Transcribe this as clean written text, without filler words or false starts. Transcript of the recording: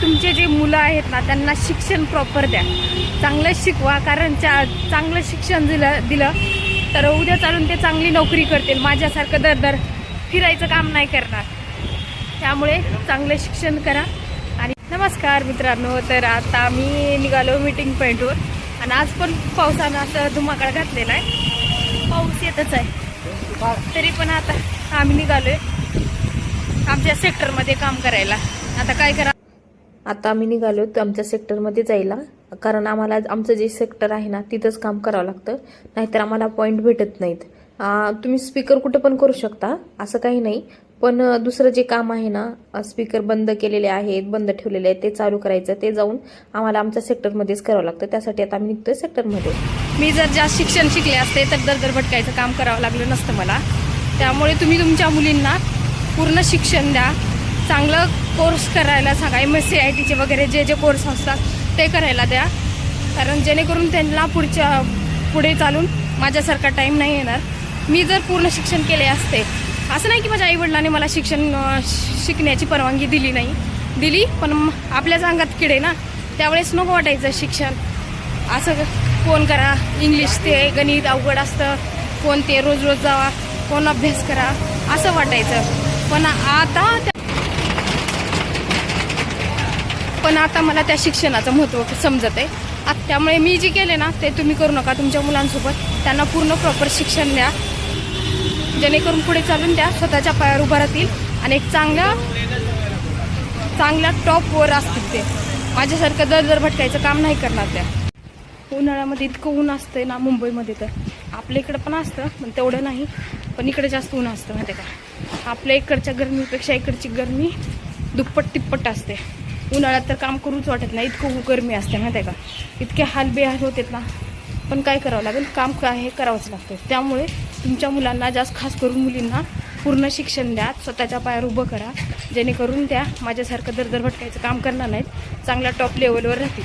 तुमचे जे मुलं आहेत ना त्यांना शिक्षण प्रॉपर द्या, चांगलं शिकवा. कारण चांगलं शिक्षण दिलं तर उद्या चालून ते चांगली नोकरी करतील. माझ्यासारखं दर फिरायचं काम नाही करणार. त्यामुळे चांगलं शिक्षण करा. आणि नमस्कार मित्रांनो, तर आता आम्ही निघालो मीटिंग पॉईंटवर आणि आज पण पावसानं असं धुमाकळा घातलेला आहे. पाऊस येतच आहे तरी पण आता आम्ही निघालोय आमच्या सेक्टरमध्ये काम करायला. आता काय करा, आता आम्ही निघालो आमच्या सेक्टरमध्ये जायला. कारण आम्हाला आमचं जे सेक्टर आहे ना तिथंच काम करावं लागतं, नाहीतर आम्हाला पॉईंट भेटत नाहीत. तुम्ही स्पीकर कुठं पण करू शकता, असं काही नाही. पण दुसरं जे काम आहे ना, स्पीकर बंद केलेले आहेत, बंद ठेवलेले आहेत, ते चालू करायचं, ते जाऊन आम्हाला आमच्या सेक्टरमध्येच करावं लागतं. त्यासाठी आता आम्ही निघतोय सेक्टरमध्ये. मी जर जास्त शिक्षण शिकले असते तर दर भटकायचं काम करावं लागलं नसतं मला. त्यामुळे तुम्ही तुमच्या मुलींना पूर्ण शिक्षण द्या, चांगलं कोर्स करायला सांगा. MSc-ITचे वगैरे जे कोर्स असतात ते करायला द्या. कारण जेणेकरून त्यांना पुढे चालून माझ्यासारखा टाईम नाही येणार. मी जर पूर्ण शिक्षण केले असते, असं नाही की माझ्या आईवडिलांनी मला शिकण्याची परवानगी दिली, पण आपल्याच अंगात किडे ना, त्यावेळेस नको वाटायचं शिक्षण. असं फोन करा, इंग्लिश ते गणित अवघड असतं, कोण ते रोज जावा, कोण अभ्यास करा, असं वाटायचं. पण आता मला त्या शिक्षणाचं महत्त्व समजत आहे. त्यामुळे मी जे केले ना ते तुम्ही करू नका तुमच्या मुलांसोबत. त्यांना पूर्ण प्रॉपर शिक्षण द्या, जेणेकरून पुढे चालून त्या स्वतःच्या पायावर उभा राहतील आणि एक चांगल्या टॉपवर असतील. ते माझ्यासारखं दर भटकायचं काम नाही करणार. त्या उन्हाळ्यामध्ये इतकं ऊन असतं ना मुंबईमध्ये, तर आपल्या इकडं पण असतं पण तेवढं नाही, पण इकडे जास्त ऊन असतं माहिती आहे का. आपल्या इकडच्या गरमीपेक्षा इकडची गरमी दुप्पट तिप्पट असते. उन्हाळ्यात तर काम करूच वाटत नाही, इतकं गरमी असते माहिती आहे का. इतके हाल बेहाल होतात ना, पण काय करावं लागेल, काम काय हे करावंच लागतं. त्यामुळे तुमच्या मुलांना, जास्त खास करून मुलींना पूर्ण शिक्षण द्या, स्वतःच्या पायावर उभं करा, जेणेकरून त्या माझ्यासारखं दर भटकायचं काम करणार नाहीत, चांगल्या टॉप लेवलवर राहतील.